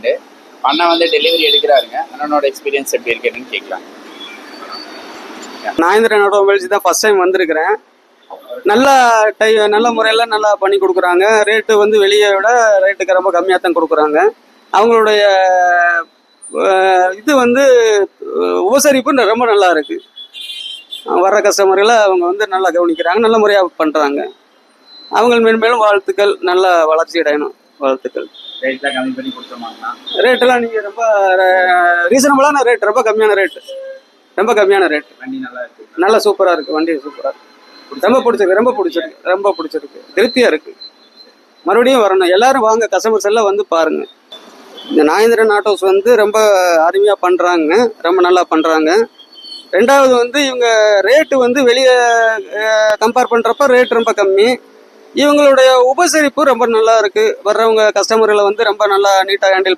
Friend. அண்ணன் வந்து delivery எடுக்கிறாருங்க. அண்ணனோட எக்ஸ்பீரியன்ஸ் எப்படி இருக்குன்னு கேட்கலாம். நாகேந்திரன் ஆட்டோமொபைல்ஸ் தான் ஃபர்ஸ்ட் டைம் வந்திருக்கிறேன். நல்ல முறையில் நல்லா பண்ணி கொடுக்குறாங்க. ரேட்டு வந்து வெளியே விட ரேட்டுக்கு ரொம்ப கம்மியாக தான் கொடுக்குறாங்க. அவங்களுடைய இது வந்து உபசரிப்பு ரொம்ப நல்லா இருக்கு. வர்ற கஸ்டமர்களை அவங்க வந்து நல்லா கவனிக்கிறாங்க, நல்ல முறையாக பண்ணுறாங்க. அவங்க மேன்மேலும் வாழ்த்துக்கள், நல்லா வளர்ச்சி அடையணும். வாழ்த்துக்கள். ரேட்லாம் கம்மி பண்ணி கொடுத்துருவாங்கண்ணா. ரேட்டெல்லாம் நீங்கள் ரொம்ப ரீசனபிளான ரேட், ரொம்ப கம்மியான ரேட்டு, ரொம்ப கம்மியான ரேட். வண்டி நல்லா இருக்கு. நல்லா சூப்பராக இருக்குது. வண்டி சூப்பராக இருக்குது. ரொம்ப பிடிச்சிருக்கு. திருப்தியாக இருக்குது. மறுபடியும் வரணும். எல்லாரும் வாங்க, கஸ்டமர்ஸ் எல்லாம் வந்து பாருங்கள். இந்த நாகேந்திரன் ஆட்டோஸ் வந்து ரொம்ப அருமையாக பண்ணுறாங்க, ரொம்ப நல்லா பண்ணுறாங்க. ரெண்டாவது வந்து இவங்க ரேட்டு வந்து வெளியே கம்பேர் பண்ணுறப்ப ரேட் ரொம்ப கம்மி. இவங்களுடைய உபசரிப்பு ரொம்ப நல்லா இருக்குது. வர்றவங்க கஸ்டமர்களை வந்து ரொம்ப நல்லா நீட்டாக ஹேண்டில்